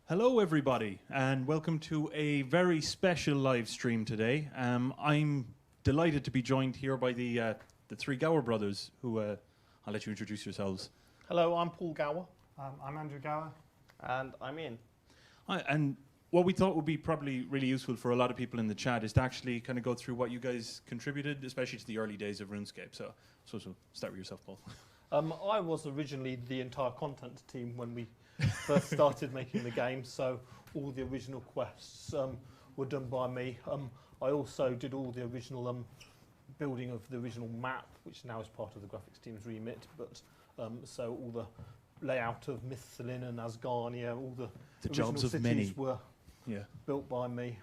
Hello everybody and welcome to a very special live stream today. I'm delighted to be joined here by the three Gower brothers who I'll let you introduce yourselves. Hello, I'm Paul Gower. I'm Andrew Gower. And I'm Ian. Hi, and what we thought would be probably really useful for a lot of people in the chat is to actually kind of go through what you guys contributed, especially to the early days of RuneScape. So start with yourself, Paul. I was originally the entire content team when we first started making the game, so all the original quests were done by me. I also did all the original building of the original map, which now is part of the graphics team's remit, but so all the layout of Mythalin and Asgarnia, all the jobs of cities many were built by me.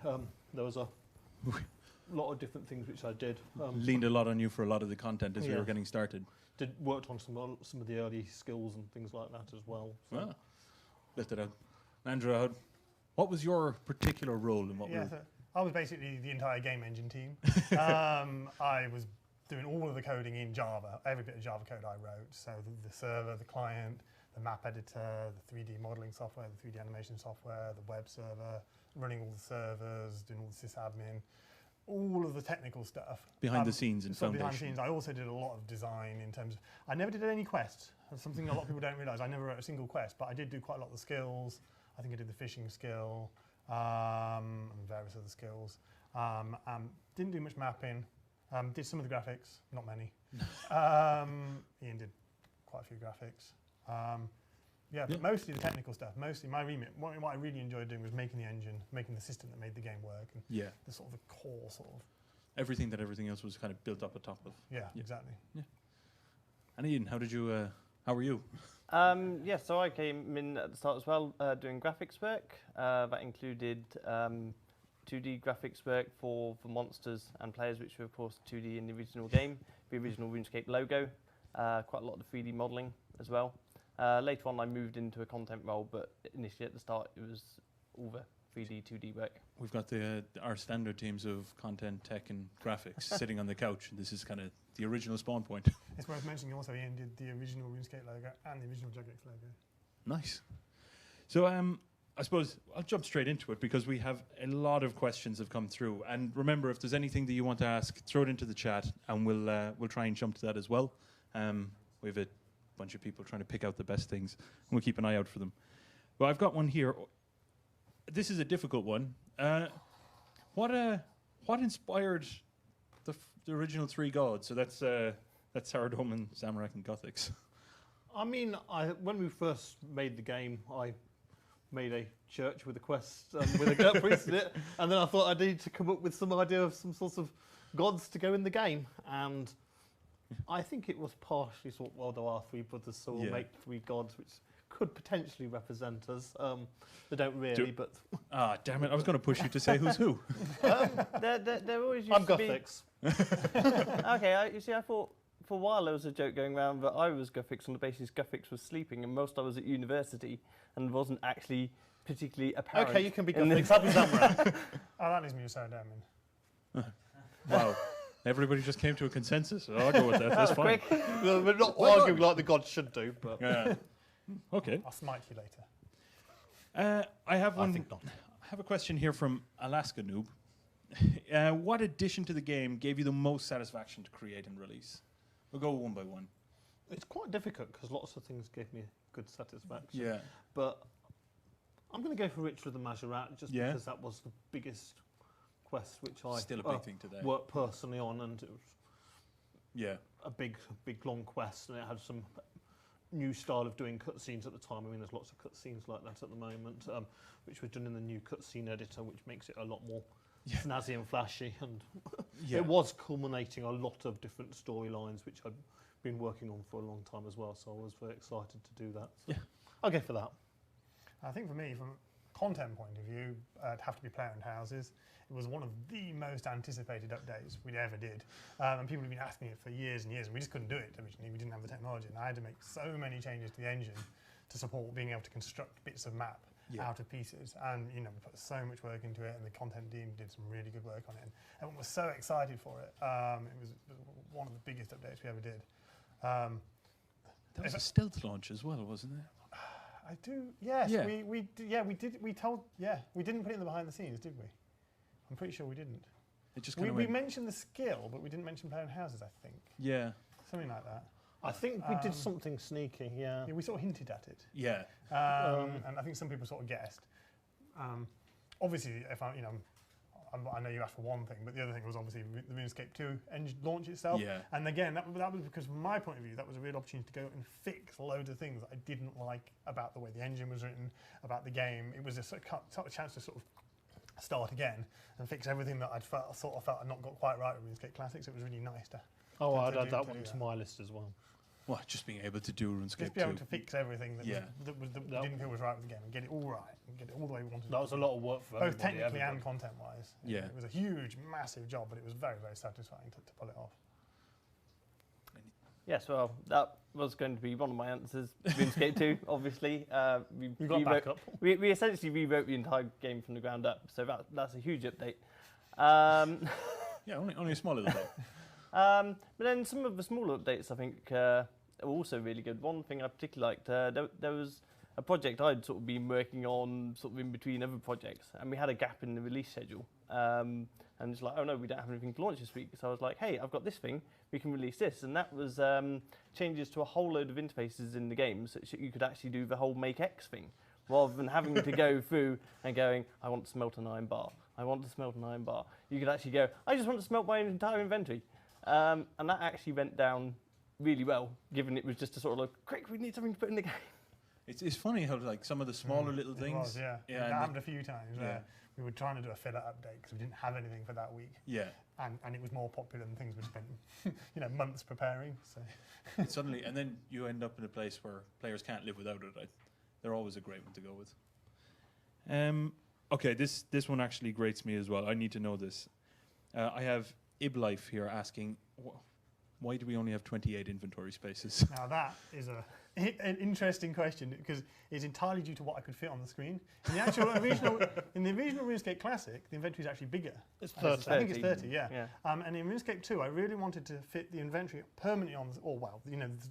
There was a lot of different things which I did. Leaned a lot on you for a lot of the content as we were getting started. Worked on some of the early skills and things like that as well. So. Wow. Lifted out. Andrew, what was your particular role in what So I was basically the entire game engine team. I was doing all of the coding in Java, every bit of Java code I wrote. So the server, the client, the map editor, the 3D modeling software, the 3D animation software, the web server, running all the servers, doing all the sysadmin, all of the technical stuff. Behind the scenes in Foundation. Behind the scenes, I also did a lot of design in terms of, I never did any quests. That's something a lot of people don't realise. I never wrote a single quest, but I did do quite a lot of the skills. I think I did the fishing skill and various other skills. Didn't do much mapping. Did some of the graphics, not many. Ian did quite a few graphics. But mostly the technical stuff. Mostly my remit. What I really enjoyed doing was making the engine, making the system that made the game work, and the sort of the core sort of everything that everything else was kind of built up atop of. Yeah, exactly. Yeah. And Ian, how did you? How were you? So I came in at the start as well, doing graphics work. That included 2D graphics work for monsters and players, which were of course 2D in the original game, the original RuneScape logo. Quite a lot of the 3D modelling as well. Later on I moved into a content role, but initially at the start it was all the 3D, 2D work. We've got our standard teams of content, tech and graphics sitting on the couch. This is kind of the original spawn point. It's worth mentioning also Ian did the original RuneScape logo and the original Juggex logo. Nice. So I suppose I'll jump straight into it because we have a lot of questions have come through. And remember, if there's anything that you want to ask, throw it into the chat and we'll try and jump to that as well. We have a bunch of people trying to pick out the best things and we'll keep an eye out for them. Well, I've got one here. This is a difficult one. What inspired the original three gods? So that's Saradomin, Zamorak, and Gothics. I mean, when we first made the game, I made a church with a quest with a priest in it, and then I thought I needed to come up with some idea of some sorts of gods to go in the game, and I think it was partially sort of, well, there are three brothers, so we'll make three gods, which could potentially represent us. They don't really, but... Ah, damn it, I was going to push you to say who's who. There always used I'm to be... Gothics. Okay, you see, I thought for a while there was a joke going around that I was Gothics on the basis Gothics was sleeping, and most I was at university and wasn't actually particularly apparent. Okay, you can be Gothics. I'll be Zamorak. Oh, that leaves me with Saradomin. Wow. Everybody just came to a consensus. I'll go with that. That's fine. Quick. Well, we're not arguing like the gods should do, but... Okay. I'll smite you later. I have one. I think not. I have a question here from Alaska Noob. What addition to the game gave you the most satisfaction to create and release? We'll go one by one. It's quite difficult because lots of things gave me good satisfaction. Yeah. But I'm going to go for Richard of the Majorat just because that was the biggest quest which I Still a big thing today. worked personally on, and it was a big long quest, and it had some new style of doing cutscenes at the time. I mean, there's lots of cutscenes like that at the moment, which was done in the new cutscene editor, which makes it a lot more snazzy and flashy, and it was culminating a lot of different storylines which I'd been working on for a long time as well, so I was very excited to do that. So I'll go for that. I think for me, from a content point of view, it'd have to be Player-owned Houses. It was one of the most anticipated updates we ever did. And people have been asking it for years and years, and we just couldn't do it originally. We didn't have the technology, and I had to make so many changes to the engine to support being able to construct bits of map out of pieces. And we put so much work into it, and the content team did some really good work on it. And everyone was so excited for it. It was one of the biggest updates we ever did. That was a stealth launch as well, wasn't it? I do. Yes, Yeah. we did. We told. Yeah, we didn't put it in the behind the scenes, did we? I'm pretty sure we didn't. It just We mentioned the skill, but we didn't mention playing houses. I think. Yeah. Something like that. I think we did something sneaky. Yeah. Yeah, we sort of hinted at it. Yeah. And I think some people sort of guessed. Obviously, if I know you asked for one thing, but the other thing was obviously the RuneScape 2 engine launch itself. Yeah. And again, that was because from my point of view, that was a real opportunity to go and fix loads of things that I didn't like about the way the engine was written, about the game. It was a sort of chance to sort of start again and fix everything that I'd felt I'd not got quite right with RuneScape Classics. It was really nice to. I'd add that one to my list as well. Well, just being able to do RuneScape 2. Just be able to fix everything that we didn't feel was right with the game and get it all right and get it all the way we wanted. That was a lot of work for both technically and content-wise. Yeah. It was a huge, massive job, but it was very, very satisfying to pull it off. Yes, well, that was going to be one of my answers. RuneScape 2, obviously. You got backup. We essentially rewrote the entire game from the ground up, so that's a huge update. Yeah, only a small little bit. But then some of the smaller updates, I think, are also really good. One thing I particularly liked, there was a project I'd sort of been working on sort of in between other projects, and we had a gap in the release schedule. And it's like, oh no, we don't have anything to launch this week. So I was like, hey, I've got this thing, we can release this. And that was changes to a whole load of interfaces in the game, so you could actually do the whole make X thing, rather than having to go through and going, I want to smelt an iron bar, I want to smelt an iron bar. You could actually go, I just want to smelt my entire inventory. And that actually went down really well, given it was just a sort of like, quick, we need something to put in the game. It's funny how like some of the smaller little things. It was, yeah. That happened a few times. Yeah. We were trying to do a filler update because we didn't have anything for that week. Yeah. And it was more popular than things we spent, months preparing. So. Suddenly, and then you end up in a place where players can't live without it. They're always a great one to go with. Okay, this one actually grates me as well. I need to know this. I have Iblife here asking, why do we only have 28 inventory spaces? Now that is an interesting question because it's entirely due to what I could fit on the screen. In the actual original RuneScape Classic, the inventory is actually bigger. It's 30. I think it's 30, yeah. And in RuneScape 2, I really wanted to fit the inventory permanently on,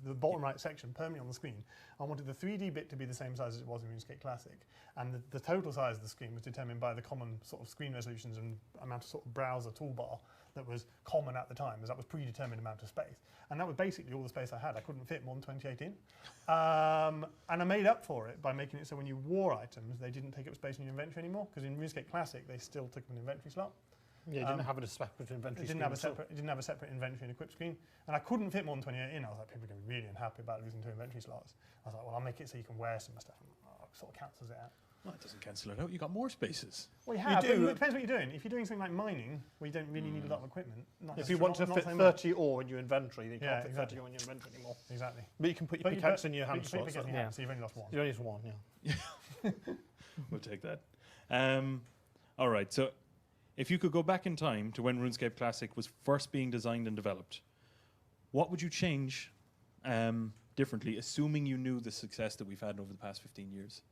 the bottom right section permanently on the screen. I wanted the 3D bit to be the same size as it was in RuneScape Classic, and the total size of the screen was determined by the common sort of screen resolutions and amount of sort of browser toolbar that was common at the time, as that was predetermined amount of space. And that was basically all the space I had. I couldn't fit more than 28 in. And I made up for it by making it so when you wore items, they didn't take up space in your inventory anymore, because in RuneScape Classic, they still took up an inventory slot. Yeah, it didn't have a separate inventory screen. It didn't have a separate inventory and equip screen. And I couldn't fit more than 28 in. I was like, people are going to be really unhappy about losing 2 inventory slots. I was like, well, I'll make it so you can wear some stuff. And it sort of cancels it out. Well, it doesn't cancel it out. You got more spaces. Well, you have. But it depends what you're doing. If you're doing something like mining, where you don't really need a lot of equipment. If you want to fit 30 ore in your inventory, then you can't fit 30 ore in your inventory anymore. Exactly. But you can put your pickaxe in your hand slot. So you've only lost one. You only lost one, yeah. We'll take that. All right, so if you could go back in time to when RuneScape Classic was first being designed and developed, what would you change differently, assuming you knew the success that we've had over the past 15 years?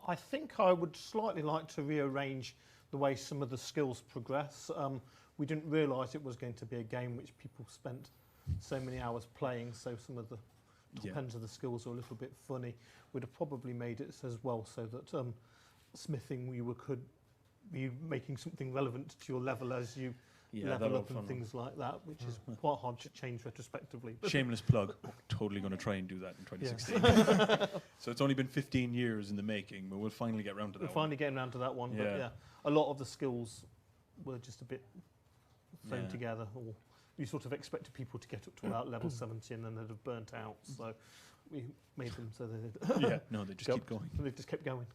I think I would slightly like to rearrange the way some of the skills progress. We didn't realise it was going to be a game which people spent so many hours playing, so some of the top ends of the skills are a little bit funny. We'd have probably made it as well so that smithing you could be making something relevant to your level as you level up and things like that, which is quite hard to change retrospectively. Shameless plug. We're totally going to try and do that in 2016. So it's only been 15 years in the making, but we'll finally get around to that. We're finally getting around to that one, but yeah, a lot of the skills were just a bit thrown together, or you sort of expected people to get up to about level 70 and then they'd have burnt out. So we made them so they they just keep going. They just kept going.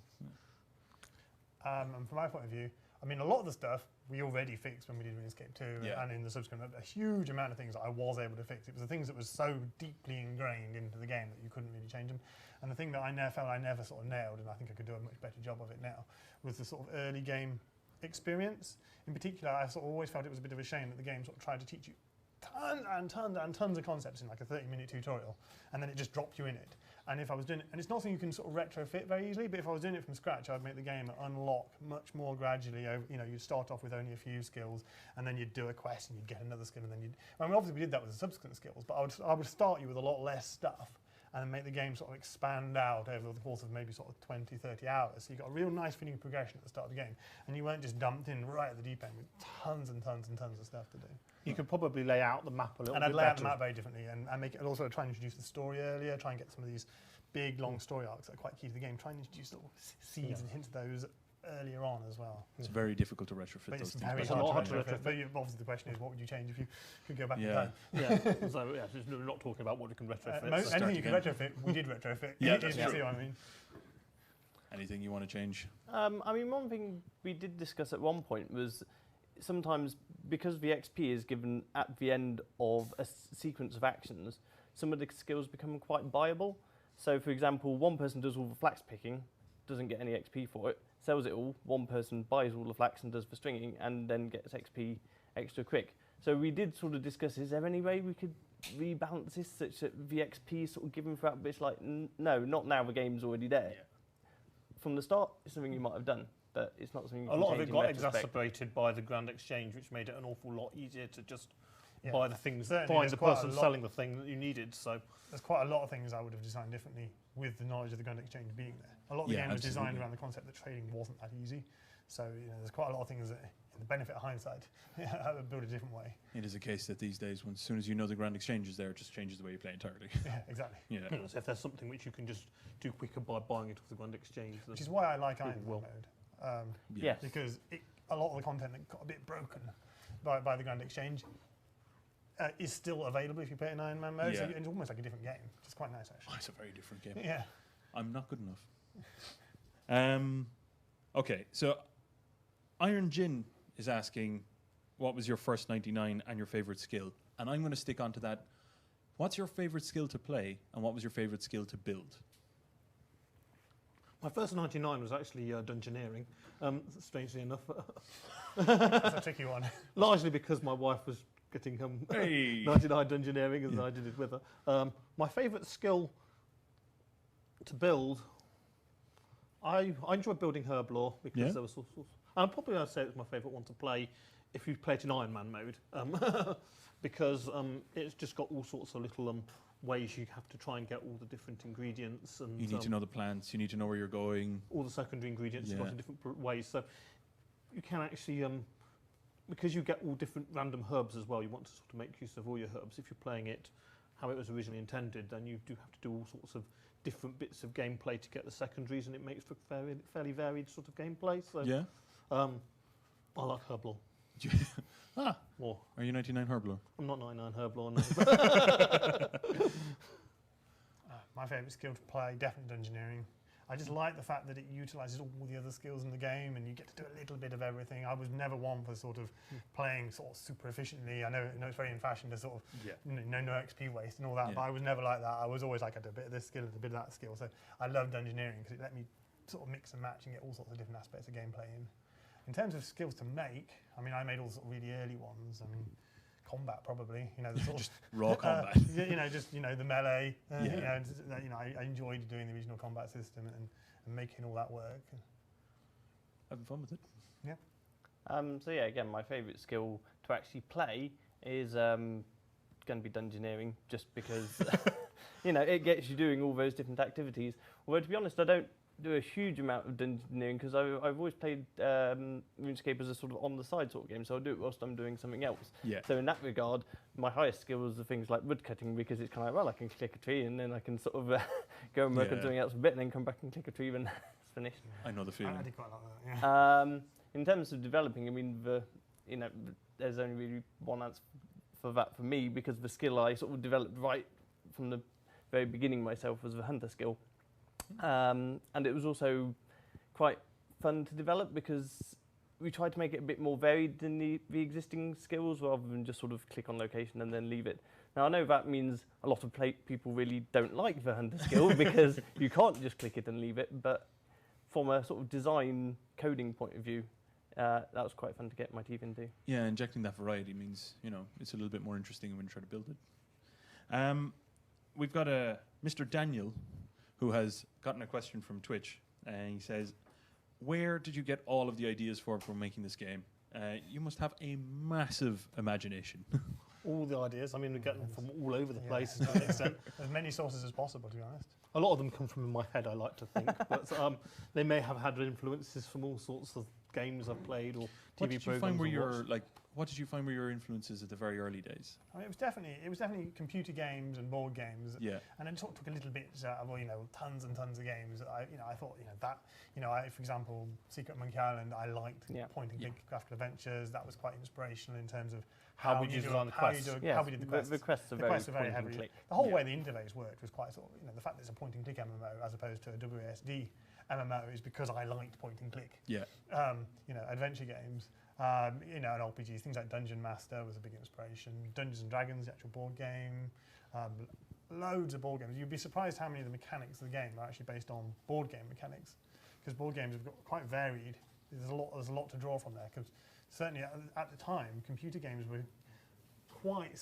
And from my point of view, I mean, a lot of the stuff we already fixed when we did RuneScape 2 and in the subsequent, a huge amount of things that I was able to fix. It was the things that was so deeply ingrained into the game that you couldn't really change them. And the thing that I never sort of nailed, and I think I could do a much better job of it now, was the sort of early game experience. In particular, I sort of always felt it was a bit of a shame that the game sort of tried to teach you tons and tons and tons of concepts in like a 30-minute tutorial, and then it just dropped you in it. And if I was doing it, and it's not something you can sort of retrofit very easily, but if I was doing it from scratch, I'd make the game unlock much more gradually. You'd start off with only a few skills, and then you'd do a quest, and you'd get another skill, and then obviously we did that with the subsequent skills, but I would start you with a lot less stuff, and then make the game sort of expand out over the course of maybe sort of 20, 30 hours. So you got a real nice feeling of progression at the start of the game, and you weren't just dumped in right at the deep end with tons and tons and tons of stuff to do. You could probably lay out the map a little bit And I'd lay better. out the map very differently, and make it, also try and introduce the story earlier, try and get some of these big, long story arcs that are quite key to the game, try and introduce little seeds and hints of those earlier on as well. It's very difficult to retrofit But those it's things. very It's a hard lot to hard to retrofit. But obviously the question is, what would you change if you could go back in Yeah. time? Yeah, so yeah, so we're not talking about what you can retrofit. Anything you can retrofit, we did retrofit. Yeah, if that's you true. see what I mean. Anything you want to change? I mean, one thing we did discuss at one point was sometimes because the XP is given at the end of a sequence of actions, some of the skills become quite buyable. So, for example, one person does all the flax picking, doesn't get any XP for it, sells it all, one person buys all the flax and does the stringing, and then gets XP extra quick. So we did sort of discuss, is there any way we could rebalance this such that the XP is sort of given throughout, but it's like, no, not now, the game's already there. Yeah. From the start, it's something you might have done, but it's not something you A can lot of change it in got retrospect. exacerbated by the Grand Exchange, which made it an awful lot easier to just Yeah. buy the things, Certainly find there's the quite a person lot- selling the thing that you needed. So There's quite a lot of things I would have designed differently with the knowledge of the Grand Exchange being there. A lot of the Yeah, game was designed absolutely. around the concept that trading wasn't that easy. So there's quite a lot of things that, in the benefit of hindsight, I would build a different way. It is a case that these days, as soon as you know the Grand Exchange is there, it just changes the way you play entirely. Yeah, exactly. Yeah. so if there's something which you can just do quicker by buying it off the Grand Exchange, then Which is why I like Iron Man will. mode. Yes. Because a lot of the content that got a bit broken by the Grand Exchange is still available if you play it in Iron Man mode. So Yeah. it's almost like a different game, which is quite nice actually. Oh, it's a very different game. Yeah. I'm not good enough. Okay, so Iron Jin is asking, what was your first 99 and your favorite skill? And I'm going to stick onto that. What's your favorite skill to play, and what was your favorite skill to build? my first 99 was actually Dungeoneering, strangely enough. That's a tricky one. Largely because my wife was getting Hey. 99 Dungeoneering and I did it with her. My favourite skill to build, I enjoyed building Herblore because Yeah. there was I'd probably say it was my favourite one to play if you play it in Iron Man mode, because it's just got all sorts of little ways you have to try and get all the different ingredients, and You need to know the plants, you need to know where you're going. all the secondary ingredients Yeah. got in different ways. So you can actually, because you get all different random herbs as well, you want to sort of make use of all your herbs. If you're playing it how it was originally intended, then you do have to do all sorts of different bits of gameplay to get the secondaries, and it makes for fairly varied sort of gameplay. So Yeah? I like Herblore more. Are you 99 Herblore? I'm not 99 Herblore, no. My favourite skill to play, definitely Dungeoneering. I just like the fact that it utilises all the other skills in the game and you get to do a little bit of everything. I was never one for sort of playing sort of super efficiently. I know it's very in fashion to sort of no XP waste and all that, Yeah. but I was never like that. I was always like, I do a bit of this skill and a bit of that skill. So I love Dungeoneering because it let me sort of mix and match and get all sorts of different aspects of gameplay in. In terms of skills to make, I mean, I made all sort of really early ones. I mean, combat probably, the sort Just raw combat. the melee. Yeah. I enjoyed doing the regional combat system and making all that work. Having fun with it. So yeah, again, my favourite skill to actually play is going to be Dungeoneering, just because it gets you doing all those different activities. Although to be honest, I don't do a huge amount of Dungeoneering because I've always played RuneScape as a sort of on the side sort of game, so I'll do it whilst I'm doing something else. Yeah. So in that regard, my highest skills are things like wood cutting, because it's kind of like, well, I can click a tree and then I can sort of go and work on Yeah. something else a bit and then come back and click a tree when it's finished. I know the I feeling. did quite like that, yeah. In terms of developing, I mean, there's only really one answer for that for me, because the skill I sort of developed right from the very beginning myself was the hunter skill. And it was also quite fun to develop because we tried to make it a bit more varied than the existing skills, rather than just sort of click on location and then leave it. Now, I know that means a lot of people really don't like the hunter skill because you can't just click it and leave it, but from a sort of design coding point of view, that was quite fun to get my teeth into. Yeah, injecting that variety means, it's a little bit more interesting when you try to build it. We've got a Mr. Daniel who has gotten a question from Twitch, and he says, where did you get all of the ideas for making this game? You must have a massive imagination. all the ideas. I mean, we get them from all over the place to an extent. As many sources as possible, to be honest. A lot of them come from in my head, I like to think, but they may have had influences from all sorts of games I've played or TV programs. What did you find were your influences at the very early days? I mean, it was definitely computer games and board games. Yeah. And it sort of took a little bit out of, tons and tons of games. I thought, for example, Secret Monkey Island, I liked point and click graphical adventures. That was quite inspirational in terms of how we design the quests. How we did the quests. The quests are very heavy. click. The whole way the interface worked was quite sort of, the fact that it's a point and click MMO as opposed to a WASD MMO is because I liked point and click. Yeah. Adventure games. And RPGs, things like Dungeon Master was a big inspiration. Dungeons and Dragons, the actual board game. Loads of board games. You'd be surprised how many of the mechanics of the game are actually based on board game mechanics, because board games have got quite varied. There's a lot to draw from there. Because certainly at the time, computer games were quite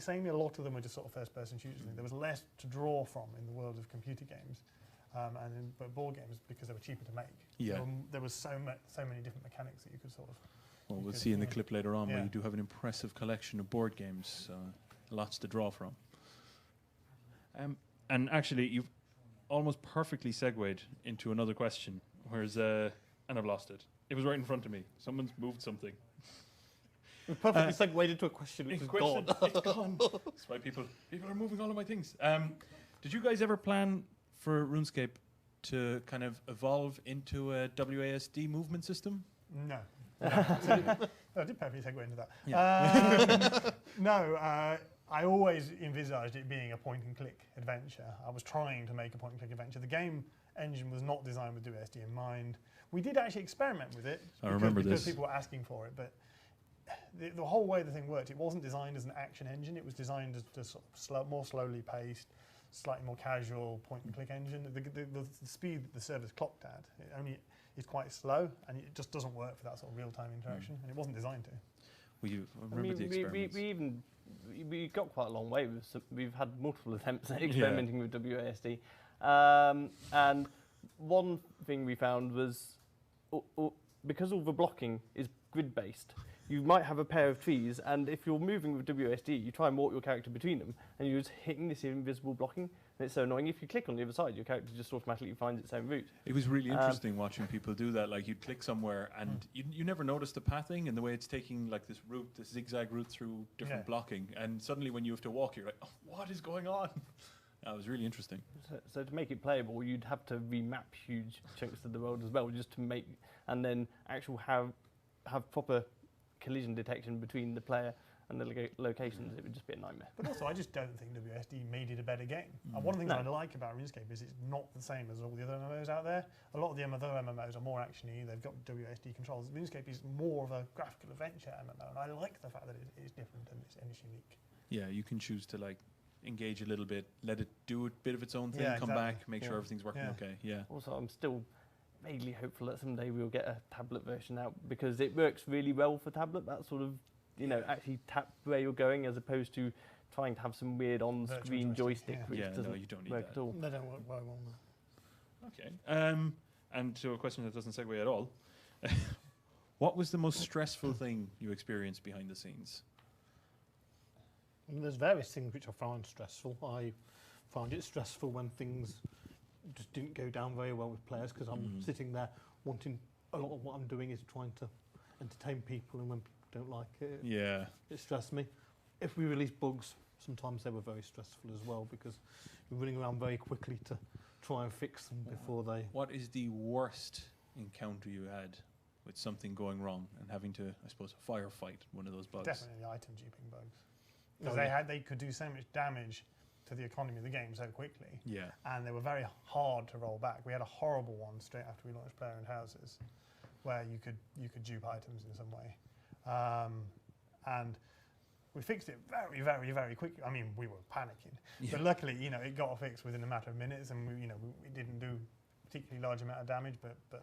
samey. A lot of them were just sort of first-person shooters. There was less to draw from in the world of computer games. But board games, because they were cheaper to make, there was so many different mechanics that you could sort of... Well, we'll see in the clip later on where you do have an impressive collection of board games, lots to draw from. And actually, you've almost perfectly segued into another question, and I've lost it. It was right in front of me. Someone's moved something. We perfectly segued into a question which is gone. It's gone. That's why people are moving all of my things. Did you guys ever plan for RuneScape to kind of evolve into a WASD movement system? No. I did perfectly segue into that. Yeah. No, I always envisaged it being a point-and-click adventure. I was trying to make a point-and-click adventure. The game engine was not designed with WASD in mind. We did actually experiment with it because people were asking for it, but the whole way the thing worked, it wasn't designed as an action engine. It was designed as sort of more slowly paced, slightly more casual point-and-click engine. The speed that the server's clocked at is quite slow, and it just doesn't work for that sort of real-time interaction, and it wasn't designed to. We got quite a long way. We've had multiple attempts at experimenting with WASD, and one thing we found was because all the blocking is grid-based, you might have a pair of trees, and if you're moving with WASD, you try and walk your character between them, and you're just hitting this invisible blocking, and it's so annoying. If you click on the other side, your character just automatically finds its own route. It was really interesting watching people do that. Like, you'd click somewhere, and you never notice the pathing and the way it's taking like this route, this zigzag route through different blocking, and suddenly when you have to walk, you're like, oh, what is going on? That was really interesting. So to make it playable, you'd have to remap huge chunks of the world as well, just to make, and then actually have proper collision detection between the player and the locations. It would just be a nightmare. But also, I just don't think WASD made it a better game. One of the things I like about RuneScape is it's not the same as all the other MMOs out there. A lot of the other MMOs are more actiony. They've got WASD controls. RuneScape is more of a graphical adventure MMO, and I like the fact that it is different and it's unique. Yeah, you can choose to engage a little bit, let it do a bit of its own thing, come back, make sure everything's working okay. Yeah. Also, I'm still vaguely hopeful that someday we'll get a tablet version out, because it works really well for tablet. That sort of, actually tap where you're going, as opposed to trying to have some weird on-screen joystick which doesn't you don't need work that at all. They don't work very well now. Okay. And to a question that doesn't segue at all, what was the most stressful thing you experienced behind the scenes? There's various things which I found stressful. I found it stressful when things just didn't go down very well with players, because I'm sitting there wanting, a lot of what I'm doing is trying to entertain people, and when people don't like it, it stressed me. If we release bugs, sometimes they were very stressful as well, because you're running around very quickly to try and fix them before they... What is the worst encounter you had with something going wrong and having to, I suppose, firefight one of those bugs? Definitely the item duping bugs. Because they could do so much damage to the economy of the game so quickly. Yeah. And they were very hard to roll back. We had a horrible one straight after we launched player-owned houses, where you could dupe items in some way. And we fixed it very, very, very quickly. I mean, we were panicking, but luckily, it got fixed within a matter of minutes, and we didn't do a particularly large amount of damage, but they're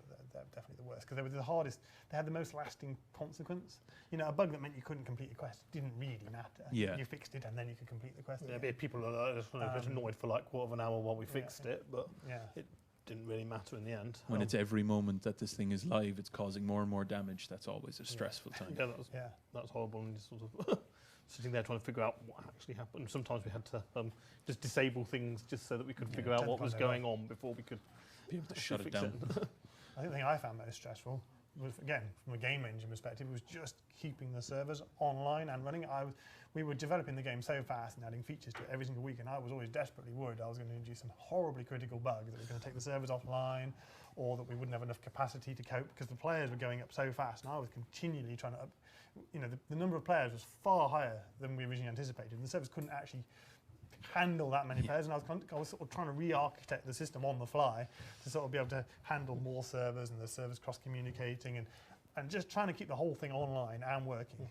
definitely the worst, because they were the hardest. They had the most lasting consequence. A bug that meant you couldn't complete a quest didn't really matter. Yeah. You fixed it, and then you could complete the quest. Yeah, people are a bit annoyed for like quarter of an hour while we fixed it, but it didn't really matter in the end. When it's every moment that this thing is live, it's causing more and more damage. That's always a stressful time. That's horrible, and you sort of sitting there trying to figure out what actually happened. Sometimes we had to just disable things just so that we could figure out what was going on before we could be able to shut it fix down. I think the thing I found most stressful was, again, from a game engine perspective, was just keeping the servers online and running. We were developing the game so fast and adding features to it every single week, and I was always desperately worried I was going to introduce some horribly critical bug that was going to take the servers offline, or that we wouldn't have enough capacity to cope, because the players were going up so fast, and I was continually trying to up. The number of players was far higher than we originally anticipated, and the servers couldn't actually handle that many players, and I was sort of trying to re-architect the system on the fly to sort of be able to handle more servers and the servers cross-communicating and just trying to keep the whole thing online and working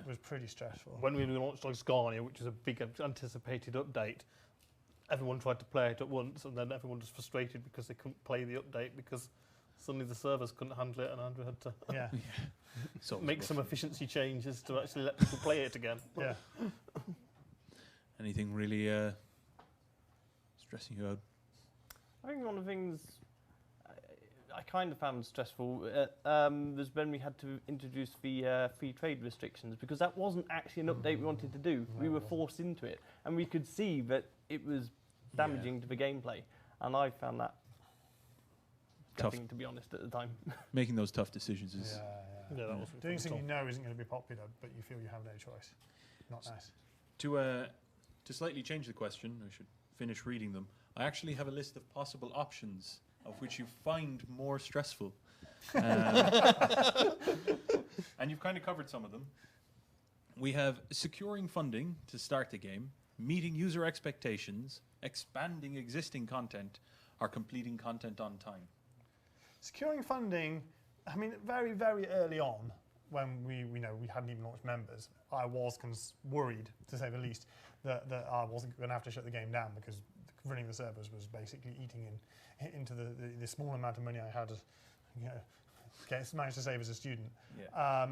was pretty stressful. When we launched Scania, which was a big anticipated update, everyone tried to play it at once, and then everyone was frustrated because they couldn't play the update because suddenly the servers couldn't handle it, and Andrew had to So make some efficiency changes to actually let people play it again. Yeah. Anything really stressing you out? I think one of the things I kind of found stressful was when we had to introduce the free trade restrictions, because that wasn't actually an update we wanted to do. We were forced into it, and we could see that it was damaging to the gameplay, and I found that tough, to be honest, at the time. Making those tough decisions is Yeah, that wasn't doing fun at something all. you know isn't going to be popular, but you feel you have no choice. Not nice. To slightly change the question. I should finish reading them. I actually have a list of possible options of which you find more stressful. And you've kind of covered some of them. We have securing funding to start the game, meeting user expectations, expanding existing content, or completing content on time. Securing funding, I mean, very, very early on, when we hadn't even launched members, I was worried, to say the least, that I wasn't going to have to shut the game down, because running the servers was basically eating into the small amount of money I had, managed to save as a student. Yeah.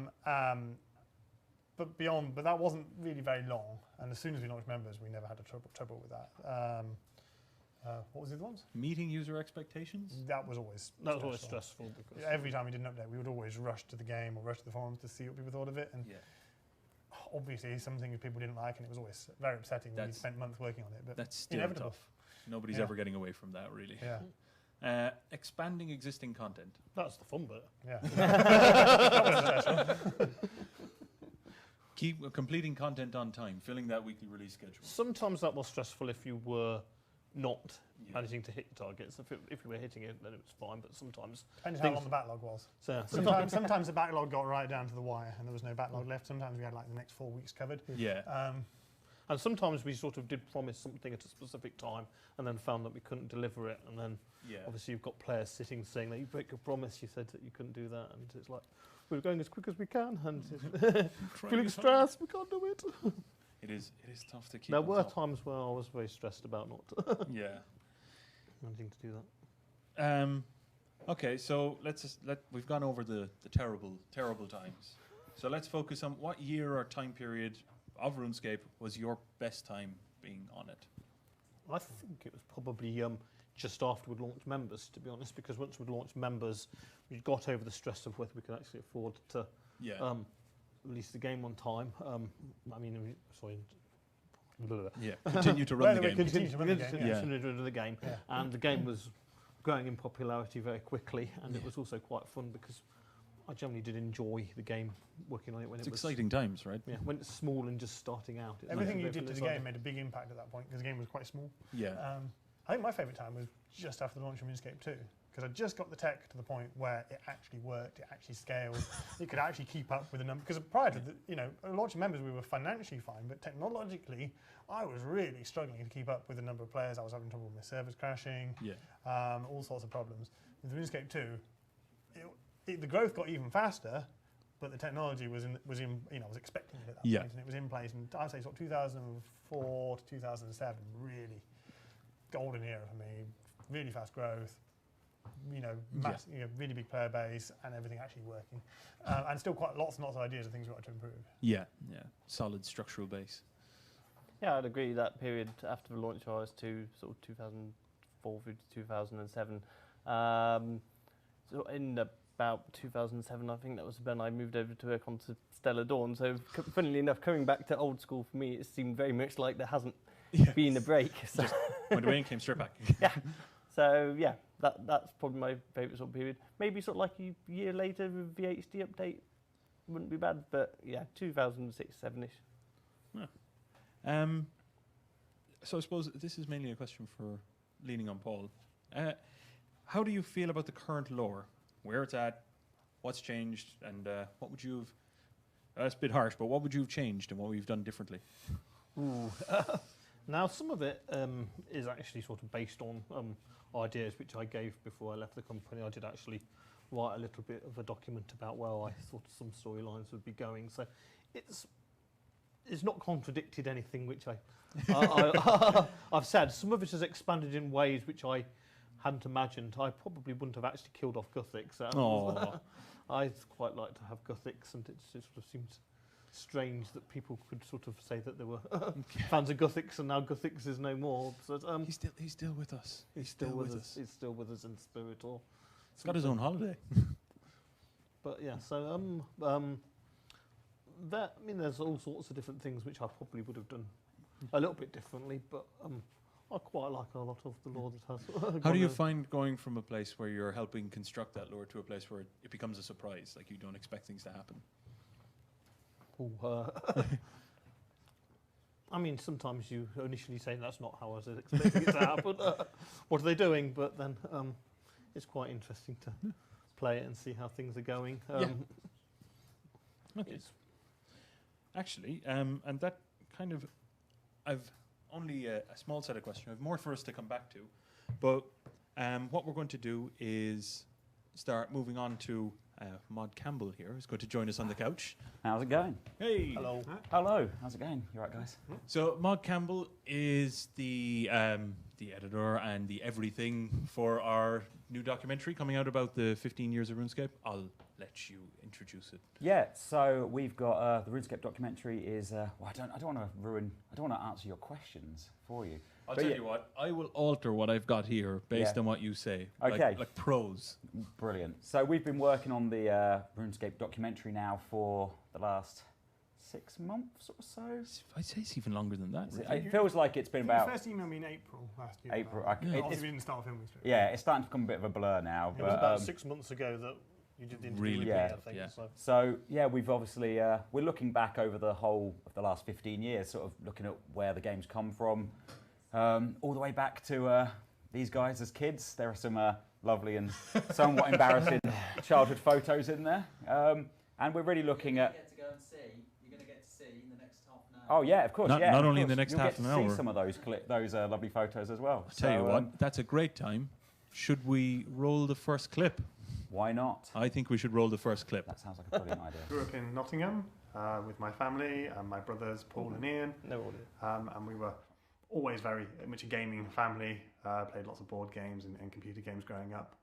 But that wasn't really very long, and as soon as we launched members, we never had trouble with that. What was the other ones? Meeting user expectations? That was always stressful because every time we did an update, we would always rush to the game or rush to the forums to see what people thought of it. And obviously, some things people didn't like, and it was always very upsetting when we spent months working on it. But that's still inevitable. tough. Nobody's ever getting away from that, really. Yeah. Expanding existing content. that's the fun bit. Yeah. That was stressful. Keep completing content on time, filling that weekly release schedule. Sometimes that was stressful if you were not managing to hit your targets. If you were hitting it, then it was fine. But sometimes Depends how long the backlog was. so Sometimes the backlog got right down to the wire, and there was no backlog left. Sometimes we had like the next 4 weeks covered. Yeah. and sometimes we sort of did promise something at a specific time, and then found that we couldn't deliver it, and then obviously you've got players sitting saying that you break your promise. You said that you couldn't do that, and it's like we're going as quick as we can, and feeling stressed. We can't do it. It is tough to keep. There on were top. times where I was very stressed about not managing to do that. Okay, so we've gone over the terrible times. So let's focus on what year or time period of RuneScape was your best time being on it. I think it was probably just after we'd launched members, to be honest, because once we'd launched members, we got over the stress of whether we could actually afford to release the game on time. Continue to run the game. Continue to run the game. Continue to run the game. And the game was growing in popularity very quickly, and it was also quite fun because I generally did enjoy the game, working on it when It's it was exciting times, right? Yeah, when it's small and just starting out. Everything you did to the game made a big impact at that point, because the game was quite small. Yeah. I think my favourite time was just after the launch of RuneScape 2, because I just got the tech to the point where it actually worked, it actually scaled, it could actually keep up with the number. Because prior to the launch of members, we were financially fine, but technologically, I was really struggling to keep up with the number of players. I was having trouble with my servers crashing, all sorts of problems. With RuneScape 2, the growth got even faster, but the technology was expecting it at that point, and it was in place. And I'd say sort of 2004 to 2007, really golden era for me. Really fast growth, really big player base, and everything actually working, and still quite lots and lots of ideas of things we wanted to improve. Yeah. Solid structural base. Yeah, I'd agree that period after the launch of RS2, sort of 2004 through to 2007. So in the about 2007. I think that was when I moved over to work onto Stellar Dawn. So, funnily enough, coming back to old school for me, it seemed very much like there hasn't been a break. So. Just went away and came straight back. Yeah. So yeah, that's probably my favourite sort of period. Maybe sort of like a year later with VHD update wouldn't be bad, but yeah, 2006, 7ish. Yeah. So I suppose this is mainly a question for leaning on Paul. How do you feel about the current lore? Where it's at, what's changed, and what would you have... That's a bit harsh, but what would you have changed and what we've done differently? Ooh. Now, some of it is actually sort of based on ideas which I gave before I left the company. I did actually write a little bit of a document about where I thought some storylines would be going. So it's not contradicted anything which I've said. Some of it has expanded in ways which I hadn't imagined. I probably wouldn't have actually killed off Gothic. So I quite like to have Gothics, and it sort of seems strange that people could sort of say that they were fans of Gothics and now Gothics is no more. So He's still with us. He's still with us. He's still with us in spirit, or he's got his own holiday. But yeah, so there's all sorts of different things which I probably would have done a little bit differently, but I quite like a lot of the lore that has. How do you find going from a place where you're helping construct that lore to a place where it becomes a surprise, like you don't expect things to happen? I mean, sometimes you initially say that's not how I was expecting it to happen. What are they doing? But then it's quite interesting to play it and see how things are going. Okay. Actually, and that kind of, I've only a small set of questions. I have more for us to come back to, but what we're going to do is start moving on to Mod Campbell here, who's going to join us on the couch. How's it going? Hey. Hello. Hello. How's it going? You right, guys? So Mod Campbell is the editor and the everything for our new documentary coming out about the 15 years of RuneScape. I'll let you introduce it. Yeah. So we've got the RuneScape documentary is. Well, I don't want to ruin. I don't want to answer your questions for you. I'll tell you what, I will alter what I've got here based on what you say. Okay. Like prose. Brilliant. So we've been working on the RuneScape documentary now for the last 6 months or so. I'd say it's even longer than that. It feels like it's been about... You first emailed me in April last year. April. Obviously we didn't start filming. Yeah, it's starting to become a bit of a blur now. It was about 6 months ago that you did the interview Really with me, I think. yeah. So yeah, we've obviously we're looking back over the whole of the last 15 years, sort of looking at where the game's come from, all the way back to these guys as kids. There are some lovely and somewhat embarrassing childhood photos in there, and we're really looking at. You're going to get to see in the next half an hour. Oh yeah, of course. Not of only in course. the next You'll half get an to hour. see some of those lovely photos as well. I'll tell you what, that's a great time. Should we roll the first clip? Why not? I think we should roll the first clip. That sounds like a brilliant idea. Grew up in Nottingham with my family and my brothers Paul and Ian. No audio. And we were always very much a gaming family. Played lots of board games and computer games growing up.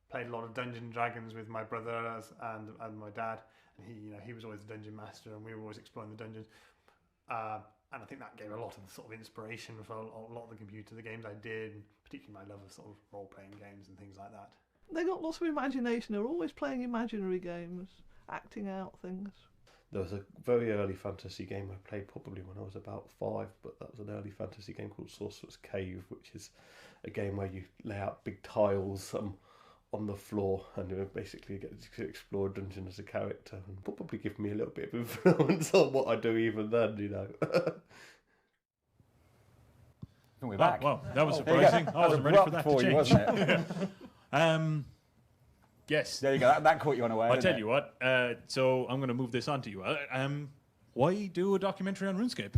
Played a lot of Dungeons and Dragons with my brother and my dad. And he was always the dungeon master, and we were always exploring the dungeons. And I think that gave a lot of sort of inspiration for a lot of the games I did, and particularly my love of sort of role-playing games and things like that. They got lots of imagination. They're always playing imaginary games, acting out things. There was a very early fantasy game I played probably when I was about 5, but that was an early fantasy game called Sorcerer's Cave, which is a game where you lay out big tiles on the floor and basically get to explore a dungeon as a character, and probably give me a little bit of influence on what I do even then, And we're back. Wow, that was surprising. I wasn't ready for that to change. Wasn't it? Yes. There you go. That caught you unaware. I'll tell you what. So I'm going to move this on to you. Why do a documentary on RuneScape?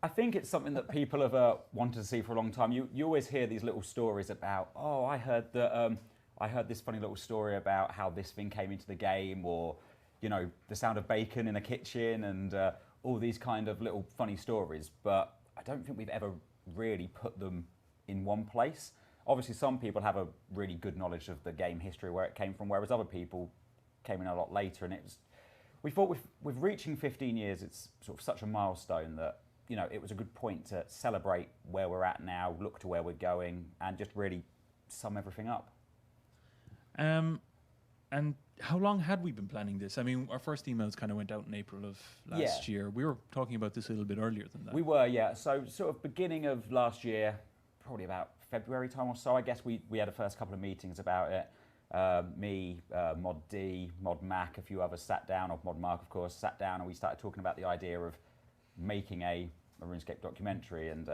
I think it's something that people have wanted to see for a long time. You always hear these little stories about, I heard that I heard this funny little story about how this thing came into the game, or the sound of bacon in a kitchen, and all these kind of little funny stories. But I don't think we've ever really put them in one place. Obviously, some people have a really good knowledge of the game history, where it came from, whereas other people came in a lot later. And we thought with reaching 15 years, it's sort of such a milestone that it was a good point to celebrate where we're at now, look to where we're going, and just really sum everything up. And how long had we been planning this? I mean, our first emails kind of went out in April of last year. We were talking about this a little bit earlier than that. We were, yeah. So sort of beginning of last year, probably about February time or so, I guess we had the first couple of meetings about it. Me, Mod D, Mod Mac, a few others sat down, or Mod Mark, of course, sat down, and we started talking about the idea of making a RuneScape documentary and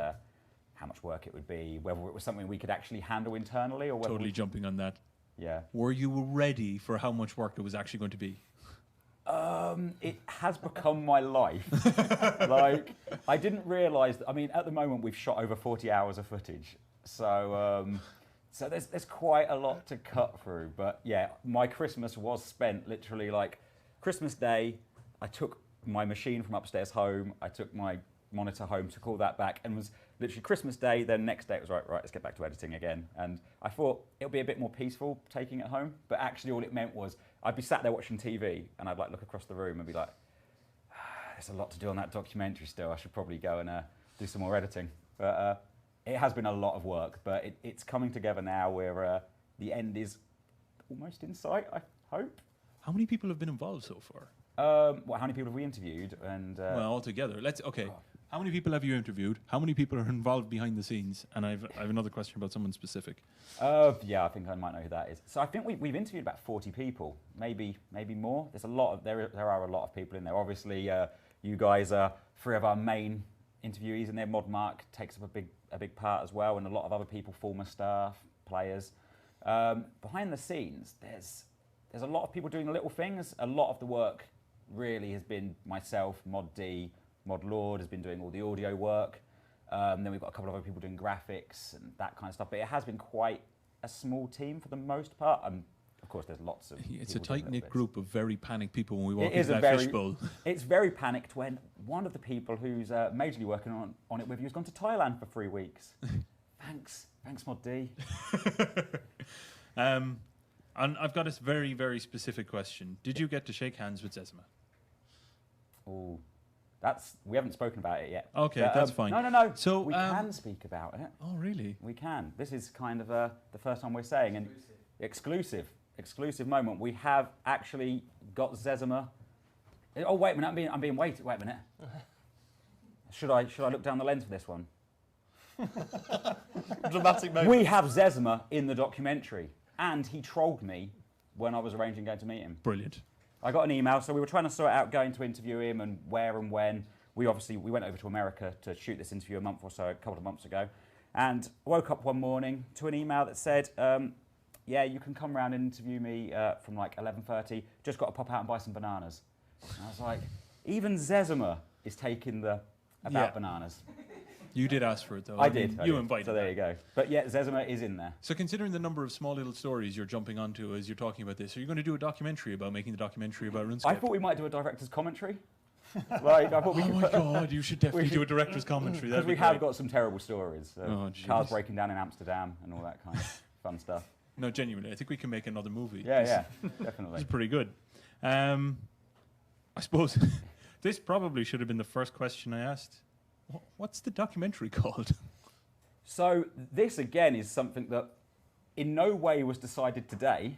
how much work it would be, whether it was something we could actually handle internally or whether Totally jumping on that. Yeah. Were you ready for how much work it was actually going to be? It has become my life. Like, I didn't realise that, I mean, at the moment we've shot over 40 hours of footage. So so there's quite a lot to cut through. But yeah, my Christmas was spent literally like Christmas Day. I took my machine from upstairs home. I took my monitor home, took all that back, and was literally Christmas Day. Then next day it was right, let's get back to editing again. And I thought it'll be a bit more peaceful taking it home. But actually all it meant was I'd be sat there watching TV and I'd like look across the room and be like, there's a lot to do on that documentary still. I should probably go and do some more editing. But it has been a lot of work, but it's coming together now where the end is almost in sight, I hope. How many people have been involved so far? How many people have we interviewed? And well, altogether. How many people have you interviewed? How many people are involved behind the scenes? And I have another question about someone specific. Yeah, I think I might know who that is. So I think we've interviewed about 40 people, maybe more. There's a lot of there are a lot of people in there. Obviously, you guys are three of our main interviewees in there. Mod Mark takes up a big part as well, and a lot of other people, former staff, players. Behind the scenes, there's a lot of people doing little things. A lot of the work really has been myself, Mod D, Mod Lord has been doing all the audio work. Then we've got a couple of other people doing graphics and that kind of stuff. But it has been quite a small team for the most part. Of course, there's lots of. It's a tight-knit group of very panicked people when we walk into that fishbowl. It's very panicked when one of the people who's majorly working on it with you has gone to Thailand for 3 weeks. Thanks, Mod D. And I've got this very, very specific question. Did you get to shake hands with ESMA? Oh, we haven't spoken about it yet. Okay, that's fine. No. So we can speak about it. Oh, really? We can. This is kind of the first time we're saying, and exclusive moment. We have actually got ESMA. Oh, wait a minute. I'm being wait a minute. Should I look down the lens for this one? Dramatic moment. We have ESMA in the documentary, and he trolled me when I was arranging going to meet him. Brilliant. I got an email, so we were trying to sort out going to interview him and where and when. We went over to America to shoot this interview a couple of months ago, and woke up one morning to an email that said, yeah, you can come round and interview me from like 11:30. Just got to pop out and buy some bananas. And I was like, even ESMA is taking the bananas. You did ask for it, though. I did. You invited. So there you go. But yeah, ESMA is in there. So considering the number of small little stories you're jumping onto as you're talking about this, are you going to do a documentary about making the documentary about RuneScape? I thought we might do a director's commentary. Like, I thought we oh my God, you should definitely do a director's commentary. Because we have got some terrible stories. Cars geez. breaking down in Amsterdam and all that kind of fun stuff. No, genuinely, I think we can make another movie. Yeah, definitely. This is pretty good. I suppose this probably should have been the first question I asked. What's the documentary called? So this, again, is something that in no way was decided today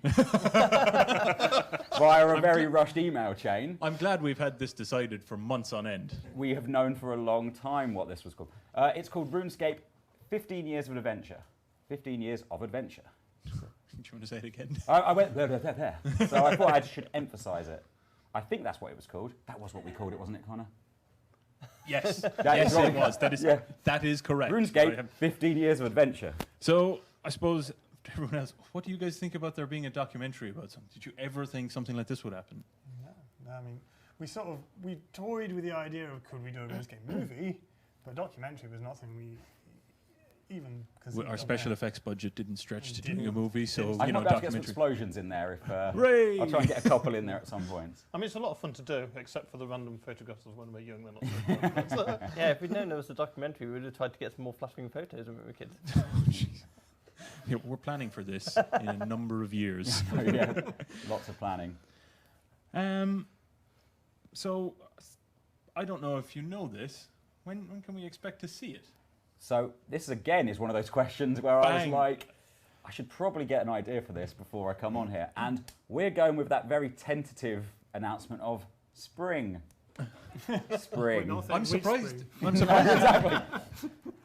via a very rushed email chain. I'm glad we've had this decided for months on end. We have known for a long time what this was called. It's called RuneScape 15 Years of Adventure. 15 Years of Adventure. Do you want to say it again? I went there. So I thought I should emphasise it. I think that's what it was called. That was what we called it, wasn't it, Connor? Yes, yes, it was. That is correct. RuneScape, 15 Years of Adventure. So, I suppose, to everyone else, what do you guys think about there being a documentary about something? Did you ever think something like this would happen? No, I mean, we toyed with the idea of could we do a RuneScape movie, but documentary was nothing we even considered. Our special effects budget didn't stretch to doing a movie, so I might have to get some explosions in there. I'll try and get a couple in there at some point. I mean, it's a lot of fun to do, except for the random photographs of when we're young. They're not so fun. Yeah, if we'd known there was a documentary, we would have tried to get some more flattering photos when we were kids. Yeah, we're planning for this in a number of years. Yeah, lots of planning. So, I don't know if you know this. When can we expect to see it? So this again is one of those questions where I was like, I should probably get an idea for this before I come on here. And we're going with that very tentative announcement of spring. Spring. I'm surprised. I'm surprised. Exactly.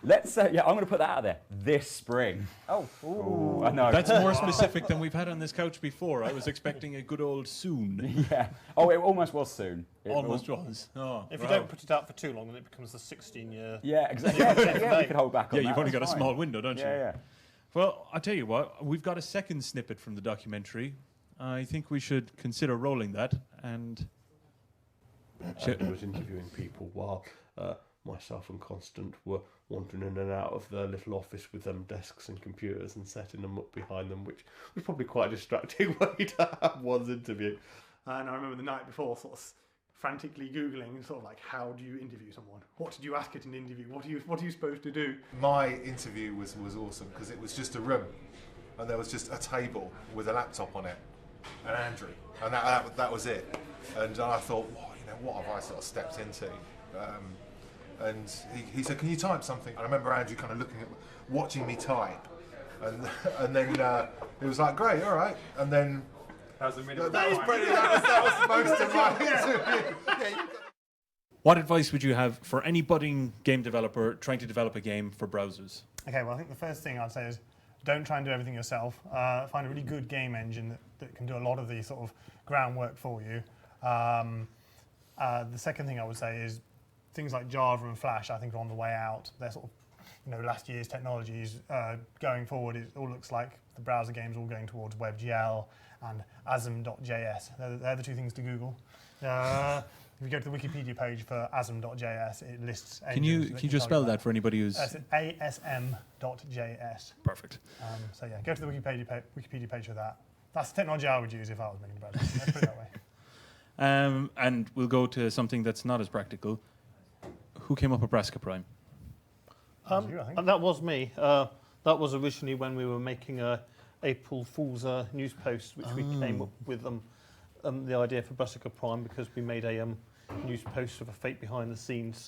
Let's say, I'm going to put that out there. This spring. Oh, ooh. I know. That's more specific than we've had on this couch before. I was expecting a good old soon. Yeah. Oh, it almost was soon. Almost was. Oh, if you don't put it out for too long, then it becomes the 16-year. Yeah, exactly. Yeah, you can hold back on that. Yeah, you've only got That's a fine. small window, don't you? Yeah. Well, I'll tell you what. We've got a second snippet from the documentary. I think we should consider rolling that and. I was interviewing people while myself and Constant were wandering in and out of the little office with desks and computers and setting them up behind them, which was probably quite a distracting way to have one's interview. And I remember the night before sort of frantically Googling sort of like, how do you interview someone? What did you ask at an interview? What are you supposed to do? My interview was awesome because it was just a room and there was just a table with a laptop on it and Andrew, and that was it. And I thought, what have I sort of stepped into? And he said, can you type something? I remember Andrew kind of watching me type. And then it was like, great, all right. And then that was most of my interview. What advice would you have for any budding game developer trying to develop a game for browsers? Okay, well, I think the first thing I'd say is don't try and do everything yourself. Find a really good game engine that can do a lot of the sort of groundwork for you. The second thing I would say is things like Java and Flash, I think, are on the way out. They're sort of, last year's technologies. Going forward, it all looks like the browser games all going towards WebGL and asm.js. They're the two things to Google. If you go to the Wikipedia page for asm.js, it lists. Can you just spell that for anybody who's asm.js? Perfect. Go to the Wikipedia page for that. That's the technology I would use if I was making a browser. Let's put it that way. And we'll go to something that's not as practical. Who came up with Brassica Prime? You, I think. And that was me. That was originally when we were making a April Fool's news post, which we came up with the idea for Brassica Prime because we made a news post of a fate behind the scenes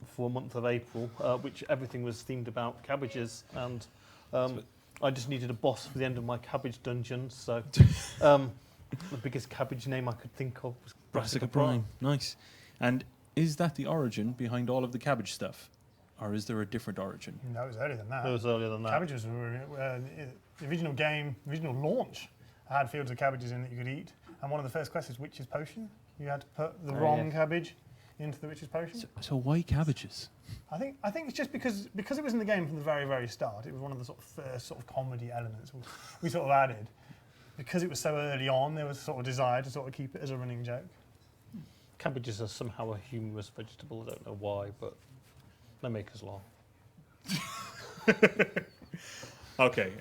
for a month of April, which everything was themed about cabbages, and I just needed a boss for the end of my cabbage dungeon, so the biggest cabbage name I could think of was Brassica Prime. Nice. And is that the origin behind all of the cabbage stuff? Or is there a different origin? No, it was earlier than that. It was earlier than that. Cabbages were the original game, original launch had fields of cabbages in that you could eat. And one of the first quests is witch's potion. You had to put the wrong cabbage into the witch's potion. So why cabbages? I think it's just because it was in the game from the very, very start. It was one of the sort of first sort of comedy elements we sort of added. Because it was so early on, there was sort of desire to sort of keep it as a running joke. Cabbages are somehow a humorous vegetable. I don't know why, but they make us laugh. Okay.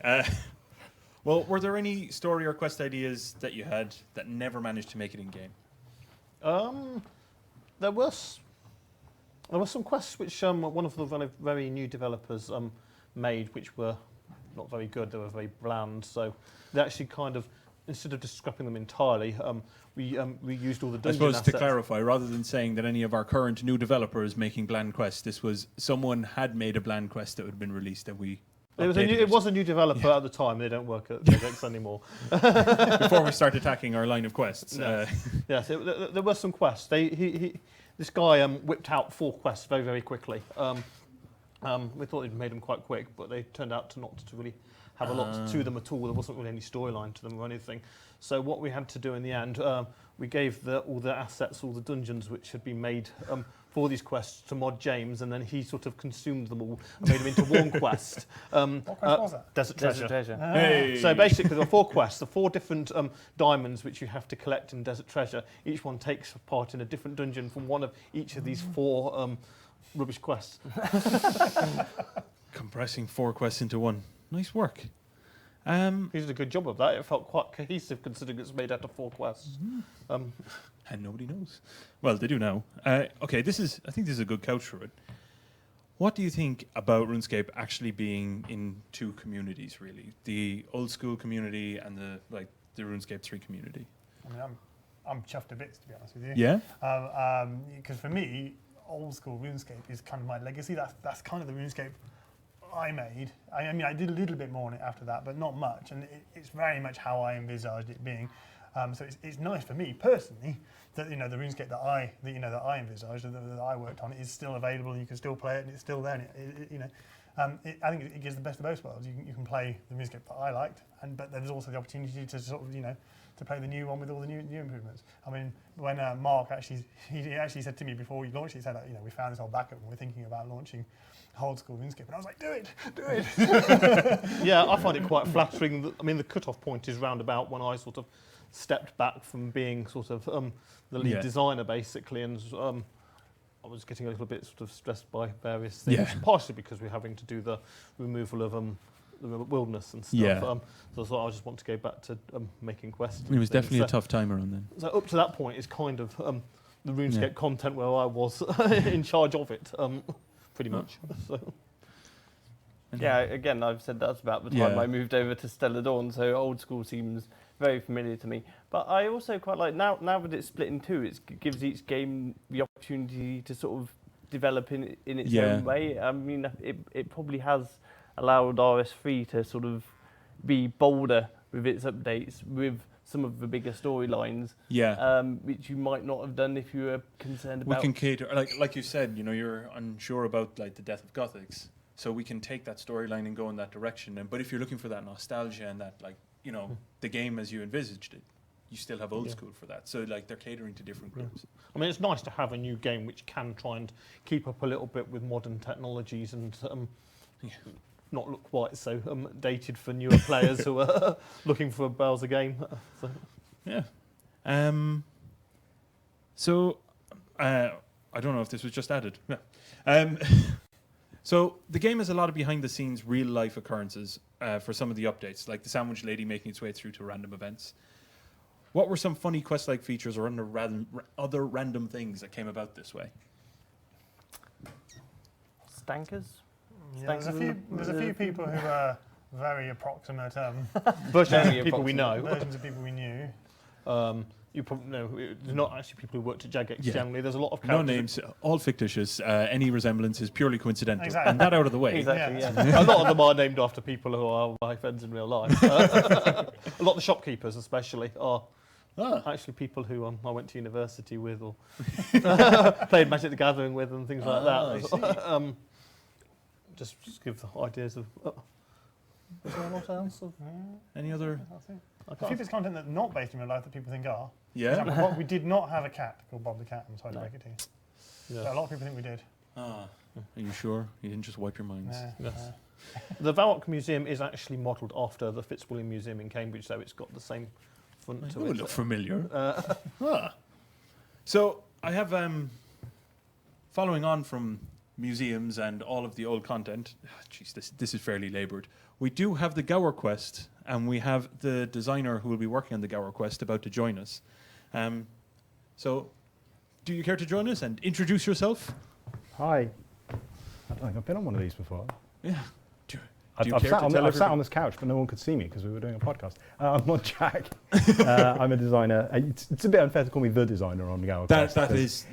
Well, were there any story or quest ideas that you had that never managed to make it in game? There were some quests which one of the very, very new developers made, which were not very good. They were very bland. So they actually kind of, instead of just scrapping them entirely, we used all the dungeon I suppose assets. to clarify, rather than saying that any of our current new developers making bland quests, this was someone had made a bland quest that had been released and we. It was a new developer at the time. They don't work at projects anymore. Before we start attacking our line of quests. Yes, there were some quests. This guy whipped out 4 quests very, very quickly. We thought he'd made them quite quick, but they turned out to not to really have a lot to them at all. There wasn't really any storyline to them or anything. So what we had to do in the end, we gave all the assets, all the dungeons which had been made for these quests to Mod James, and then he sort of consumed them all and made them into one quest. What quest was that? Desert Treasure. Hey. So basically there are 4 quests, the 4 different diamonds which you have to collect in Desert Treasure. Each one takes part in a different dungeon from one of each of these 4 rubbish quests. Compressing 4 quests into one. Nice work. He did a good job of that. It felt quite cohesive considering it's made out of 4 quests. And nobody knows. Well, they do now. Okay, I think this is a good couch for it. What do you think about RuneScape actually being in 2 communities, really? The old school community and the RuneScape 3 community? I mean, I'm chuffed to bits, to be honest with you. Yeah? Because for me, old school RuneScape is kind of my legacy. That's kind of the RuneScape I made. I mean, I did a little bit more on it after that, but not much. And it's very much how I envisaged it being. So it's nice for me personally that the RuneScape that I envisaged, that I worked on, is still available. You can still play it, and it's still there. And I think it gives the best of both worlds. You can play the RuneScape that I liked, but there's also the opportunity to sort of to play the new one with all the new improvements. I mean, when Mark actually said to me before we launched it, he said, we found this old backup and we're thinking about launching old school RuneScape, and I was like, do it. Yeah, I find it quite flattering. The cut-off point is round about when I sort of stepped back from being sort of the lead designer, basically, and I was getting a little bit sort of stressed by various things, partially because we're having to do the removal of the wilderness and stuff. Yeah. So I thought I just want to go back to making quests. It was definitely a tough time around then. So up to that point, it's kind of the RuneScape content where I was in charge of it, pretty much. So. Yeah, again, I've said that's about the time I moved over to Stellar Dawn, so old school seems very familiar to me. But I also quite like, now that it's split in two, it gives each game the opportunity to sort of develop in its own way. I mean, it probably has allowed RS3 to sort of be bolder with its updates, with some of the bigger storylines, which you might not have done if you were concerned about. We can cater, like you said, you're unsure about like the death of Gothics, so we can take that storyline and go in that direction. But if you're looking for that nostalgia and that, the game as you envisaged it, you still have old school for that. So like they're catering to different groups. I mean, it's nice to have a new game which can try and keep up a little bit with modern technologies and not look quite so dated for newer players who are looking for a browser game. So. Yeah. So I don't know if this was just added. Yeah. So the game has a lot of behind-the-scenes, real-life occurrences for some of the updates, like the sandwich lady making its way through to random events. What were some funny quest-like features or other random things that came about this way? Stankers? Yeah, there's a few people who are very approximate. Versions of people we know. Versions of people we knew. You probably know, there's not actually people who worked at Jagex generally. There's a lot of no characters. names, all fictitious. Any resemblance is purely coincidental. Exactly. And that out of the way. Exactly, A lot of them are named after people who are my friends in real life. A lot of the shopkeepers especially are actually people who I went to university with or played Magic the Gathering with and things like that. I see. Just give the ideas of... is there a lot else? Any other? A few bits of content that's not based in real life that people think are. Yeah. For example, we did not have a cat called Bob the Cat. I'm sorry to break it to you. Yeah. So a lot of people think we did. Are you sure? You didn't just wipe your minds? Yes. The Varrock Museum is actually modelled after the Fitzwilliam Museum in Cambridge, so it's got the same front to It it. would look familiar. So I have, following on from museums and all of the old content, jeez, this is fairly laboured. We do have the Gower quest, and we have the designer who will be working on the Gower quest about to join us. So, do you care to join us and introduce yourself? Hi. I don't think I've been on one of these before. Yeah. I've sat on this couch, but no one could see me because we were doing a podcast. I'm not Jack. I'm a designer. It's a bit unfair to call me the designer on Gower quest. That is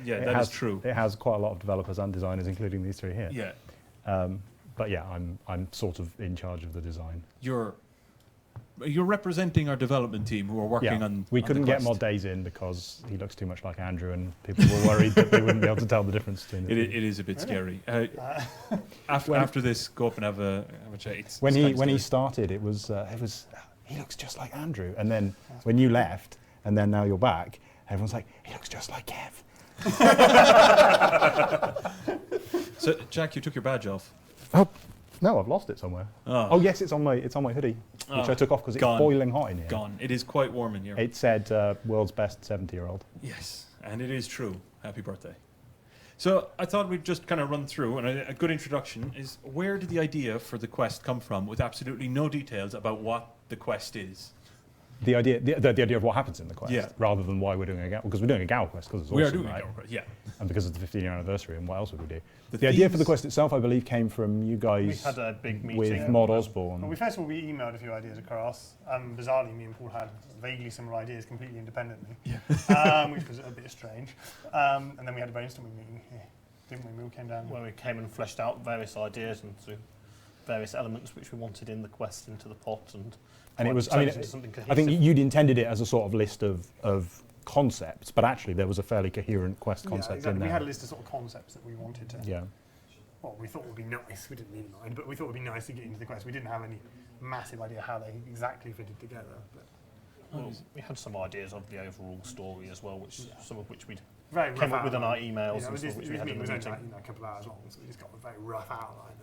true. It has quite a lot of developers and designers, including these three here. Yeah. But yeah, I'm sort of in charge of the design. You're representing our development team who are working on. We couldn't get Mod Days in because he looks too much like Andrew, and people were worried that they wouldn't be able to tell the difference between the two. It is a bit scary. After this, go up and have a chat. When he started, it was he looks just like Andrew, and then when you left, and then now you're back, everyone's like, he looks just like Kev. So Jack, you took your badge off. Oh. No, I've lost it somewhere. Oh yes, it's on my hoodie, which I took off because it's boiling hot in here. Gone. It is quite warm in here. It said world's best 70-year-old. Yes, and it is true. Happy birthday. So I thought we'd just kind of run through, and a good introduction is, where did the idea for the quest come from with absolutely no details about what the quest is? The idea of what happens in the quest, rather than why we're doing a Gower, because we're doing a Gower quest because it's awesome, we are doing right? a Gower quest, yeah. And because of the 15-year anniversary, and what else would we do? The idea for the quest itself, I believe, came from you guys. We had a big meeting with Mod Osborne. Well, first of all, we emailed a few ideas across. Bizarrely, me and Paul had vaguely similar ideas completely independently, which was a bit strange. And then we had a brainstorming meeting here, didn't we? We all came down. Where we came and fleshed out various ideas and through various elements which we wanted in the quest into the pot, and it was. turn I mean, it into something cohesive. I think you'd intended it as a sort of list of concepts, but actually there was a fairly coherent quest concept in there. We had a list of sort of concepts that we wanted to. Yeah. Well, we thought would be nice. We didn't mean mind, but we thought it would be nice to get into the quest. We didn't have any massive idea how they exactly fitted together. But well, we had some ideas of the overall story as well, which some of which we'd very came rough up with in our outline. emails and this stuff which we had in the was only meeting. like, a couple of hours long, so we just got a very rough outline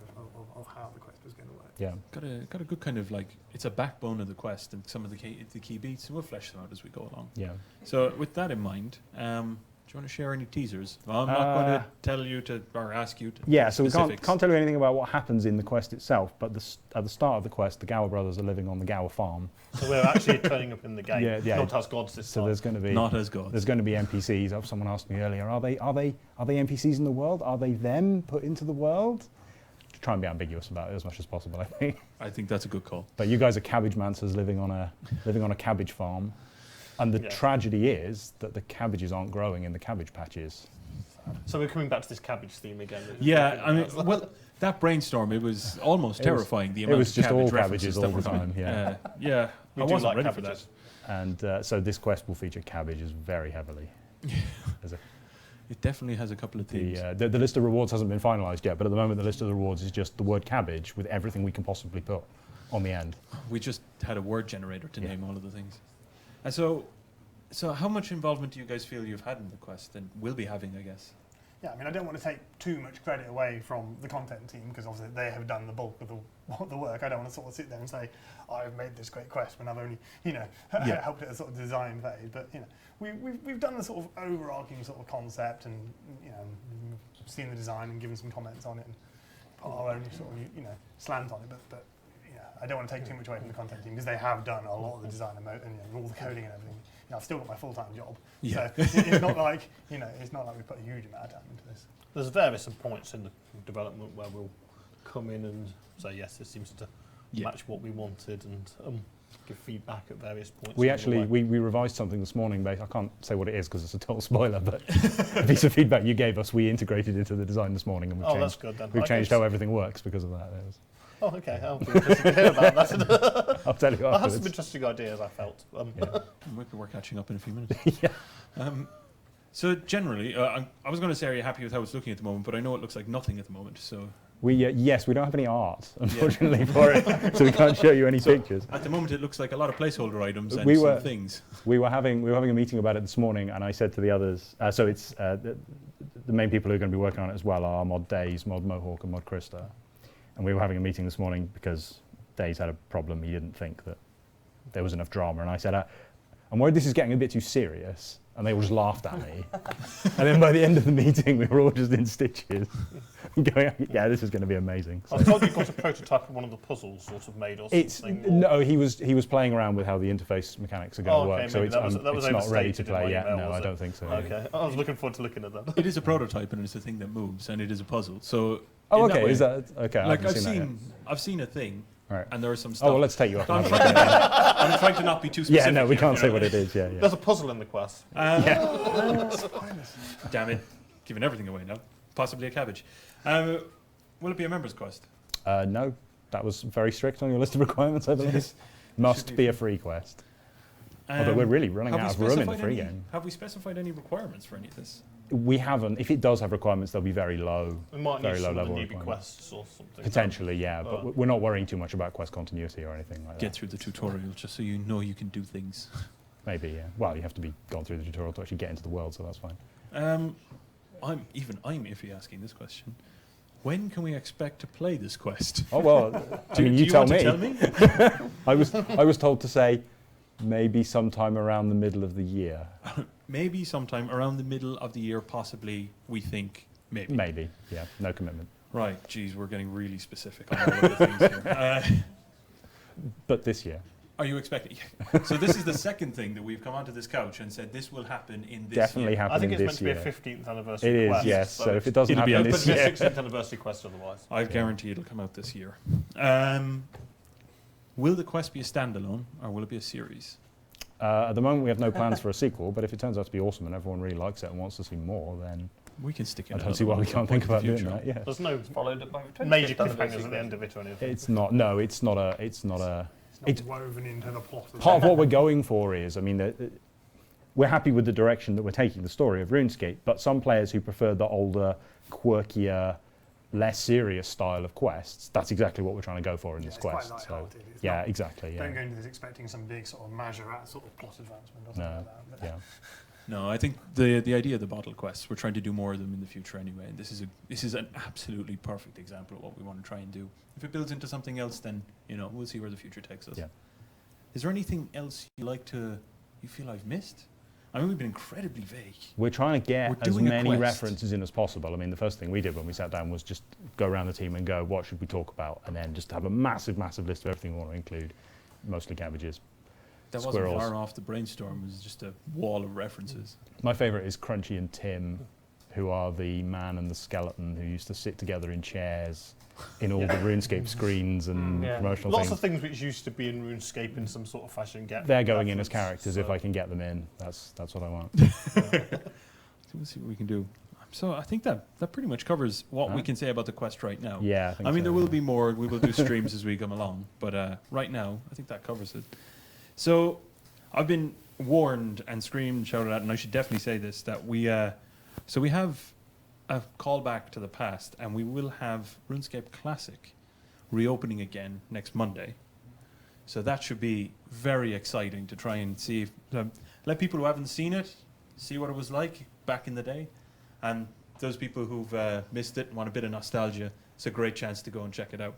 of how the quest was going to work. Yeah. Got a good kind of like, it's a backbone of the quest and some of the key beats, and we'll flesh them out as we go along. Yeah. So with that in mind, do you want to share any teasers? Well, I'm not going to tell you to or ask you to. Yeah, so specifics. we can't tell you anything about what happens in the quest itself, but at the start of the quest, the Gower brothers are living on the Gower farm. So we're actually turning up in the game, Yeah. not as gods this time. So there's going to be not as gods. There's going to be NPCs. Someone asked me earlier, are they NPCs in the world? Are they them put into the world? To try and be ambiguous about it as much as possible, I think. I think that's a good call. But you guys are cabbage mancers living on a cabbage farm. And the tragedy is that the cabbages aren't growing in the cabbage patches. So we're coming back to this cabbage theme again. Yeah, I mean, well, that brainstorm, it was almost terrifying. The amount it was of just all cabbage cabbages all the time. Yeah, yeah. I wasn't like ready cabbages. for that. And so this quest will feature cabbages very heavily. It definitely has a couple of themes. The list of rewards hasn't been finalised yet, but at the moment the list of the rewards is just the word cabbage with everything we can possibly put on the end. We just had a word generator to name all of the things. And so how much involvement do you guys feel you've had in the quest and will be having, I guess? Yeah, I mean, I don't want to take too much credit away from the content team because obviously they have done the bulk of the work. I don't want to sort of sit there and say, I've made this great quest when I've only, helped it a sort of design phase. But, we've done the sort of overarching sort of concept and, seen the design and given some comments on it and put our own sort of, slant on it. But I don't want to take too much away from the content team because they have done a lot of the design and all the coding and everything. I've still got my full-time job, so it's not like it's not like we put a huge amount of time into this. There's various points in the development where we'll come in and say yes, this seems to match what we wanted, and give feedback at various points. We revised something this morning. I can't say what it is because it's a total spoiler, but a piece of feedback you gave us, we integrated into the design this morning, and we've changed. That's good then. We've changed how everything works because of that. Oh, okay. I'll be interested to hear about that. I'll tell you afterwards. I had some interesting ideas, I felt. We're catching up in a few minutes. So generally, I was going to say, are you happy with how it's looking at the moment? But I know it looks like nothing at the moment. So yes, we don't have any art, unfortunately, for it, so we can't show you any pictures. At the moment, it looks like a lot of placeholder items and some things. We were having a meeting about it this morning, and I said to the others, so it's the main people who are going to be working on it as well are Mod Days, Mod Mohawk, and Mod Krista. And we were having a meeting this morning because Days had a problem. He didn't think that there was enough drama. And I said, I'm worried this is getting a bit too serious. And they all just laughed at me. And then by the end of the meeting, we were all just in stitches. Going, yeah, this is going to be amazing. I thought you got a prototype of one of the puzzles sort of made or something. No, he was playing around with how the interface mechanics are going to work. So it's not ready to play yet. No, I don't think so. Okay, I was looking forward to looking at that. It is a prototype and it's a thing that moves and it is a puzzle. So okay, is that okay? Like I've seen a thing. Right. And there is some stuff. Oh, well, let's take you up. I'm trying to not be too specific. Yeah, no, we can't say what it is. Yeah. There's a puzzle in the quest. Damn it, giving everything away now. Possibly a cabbage. Will it be a members quest? No, that was very strict on your list of requirements, I believe. Must be a free quest. Although we're really running out of room in the free game. Have we specified any requirements for any of this? We haven't. If it does have requirements, they'll be very low. We might very need low some level of the newbie requirements. quests or something. Potentially, yeah, but we're not worrying too much about quest continuity or anything like that. Get through the tutorial just so you know you can do things. Maybe, yeah. Well, you have to be gone through the tutorial to actually get into the world, so that's fine. I'm iffy asking this question. When can we expect to play this quest? Oh well, you tell me. Tell me? I was told to say maybe sometime around the middle of the year. Maybe sometime around the middle of the year, possibly. We think maybe. Maybe, yeah. No commitment. Right. Geez, we're getting really specific on all of the things here. But this year. Are you expecting? So this is the second thing that we've come onto this couch and said this will happen in this Definitely year. happen I think in it's this meant year. to be a 15th anniversary It quest. is, yes. So if it doesn't it'll happen be this It'll year... be a 16th anniversary quest otherwise. I guarantee it'll come out this year. Will the quest be a standalone or will it be a series? At the moment, we have no plans for a sequel, but if it turns out to be awesome and everyone really likes it and wants to see more, then we can stick in. I don't see why we can't think about doing that. Yeah. There's no Followed up by major cliffhangers at the end of it or anything. It's not. No, it's not a. It's not woven into the plot. Part of what we're going for is, I mean, we're happy with the direction that we're taking the story of RuneScape, but some players who prefer the older, quirkier, less serious style of quests, that's exactly what we're trying to go for in this quest. Quite So, it's yeah, not, exactly. Yeah. Don't go into this expecting some big sort of Majorat sort of plot advancement or something like that. But Yeah. No, I think the idea of the bottle quests, we're trying to do more of them in the future anyway. And this is an absolutely perfect example of what we want to try and do. If it builds into something else, then we'll see where the future takes us. Yeah. Is there anything else you feel I've missed? I mean, we've been incredibly vague. We're trying to get as doing a many quest. references in as possible. I mean, the first thing we did when we sat down was just go around the team and go, what should we talk about? And then just have a massive, massive list of everything we want to include, mostly cabbages. That squirrels. wasn't far off the brainstorm. It was just a wall of references. My favourite is Crunchy and Tim, who are the man and the skeleton who used to sit together in chairs in all the RuneScape screens and promotional Lots things. of things which used to be in RuneScape in some sort of fashion get. They're going in as characters if I can get them in. That's what I want. We'll see what we can do. So I think that pretty much covers what we can say about the quest right now. Yeah, I mean, there will be more. We will do streams as we come along. But right now, I think that covers it. So I've been warned and screamed, shouted at, and I should definitely say this, that we have a callback to the past, and we will have RuneScape Classic reopening again next Monday. So that should be very exciting to try and see, let people who haven't seen it see what it was like back in the day. And those people who've missed it and want a bit of nostalgia, it's a great chance to go and check it out.